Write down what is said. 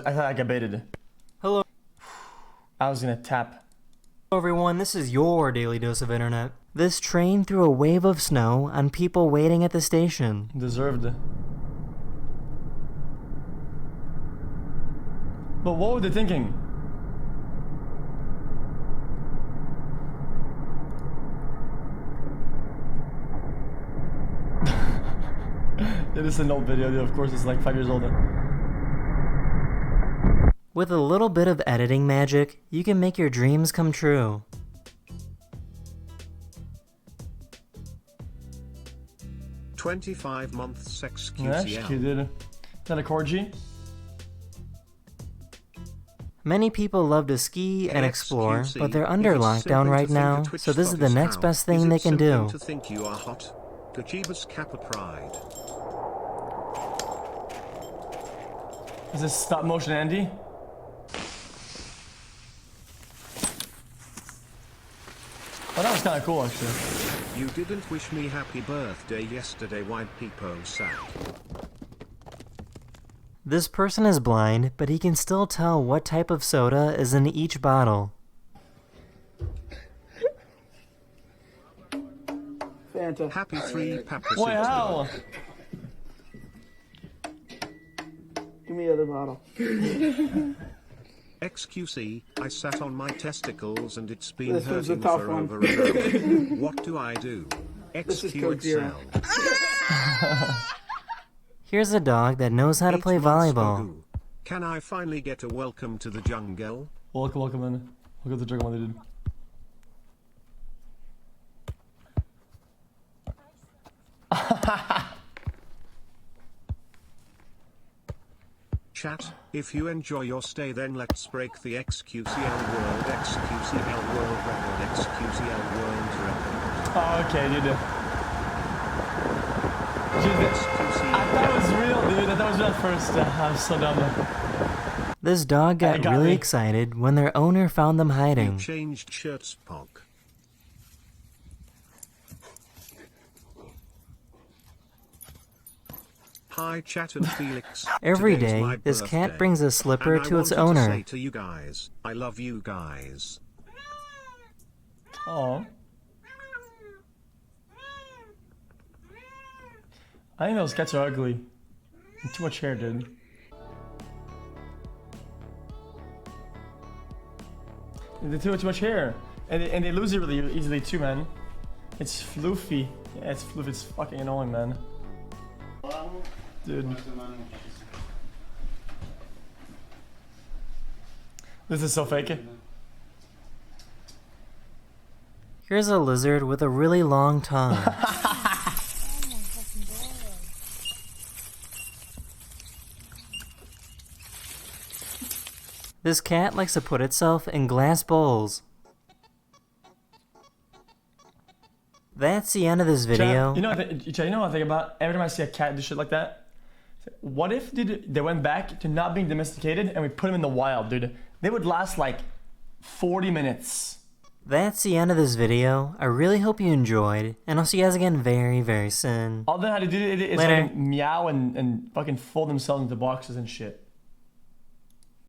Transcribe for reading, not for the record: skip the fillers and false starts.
thought I got baited. Hello. I was gonna tap. Hello everyone, this is your daily dose of internet. This train threw a wave of snow on people waiting at the station. Deserved. But what were they thinking? It is an old video, dude. Of course it's like 5 years old. With a little bit of editing magic, you can make your dreams come true. $25 xQcOW. That's cute, dude. Is that a corgi? Many people love to ski and explore, xQc, but they're under if it's lockdown simping right to think now, a Twitch so this is spot the is next how? best Is thing it they can simping do. to think you are hot? Kojibas Kappa Pride. Is this stop motion Andy? Oh, that was kind of cool actually. You didn't wish me happy birthday yesterday, why people sad? This person is blind, but he can still tell what type of soda is in each bottle. Fanta. Happy 3 Papa Wow! Give me the other bottle. xQc, I sat on my testicles and it's been This was a hurting tough for one. over an hour. What do I do? This is xQ Code Zero. Excel. Here's a dog that knows how to 8 play months volleyball. ago. Can I finally get a welcome to the jungle? Welcome in. Look at the jungle, dude. Chat, if you enjoy your stay then let's break the xQcL world record xQcL world record. Oh, okay, dude. Dude, xQc. I thought it was real, dude. I thought it was real at first. I was so dumb. This dog got got really me. excited when their owner found them You hiding. changed shirts, Pog. Hi chat and Felix. Every Today's day, my this cat birthday, brings a slipper and I to its wanted owner. To say to you guys, I love you guys. Oh. I think those cats are ugly. Too much hair, dude. They too much hair, and they lose it really easily too, man. It's floofy. Yeah, it's floofy. It's fucking annoying, man. Dude. This is so fake. Here's a lizard with a really long tongue. This cat likes to put itself in glass bowls. That's the end of this video. You know what I think about? Every time I see a cat do shit like that, what if they went back to not being domesticated and we put them in the wild, dude? They would last like 40 minutes. That's the end of this video. I really hope you enjoyed, and I'll see you guys again very, very soon. All they had to do is Later. fucking meow and fucking fold themselves into boxes and shit.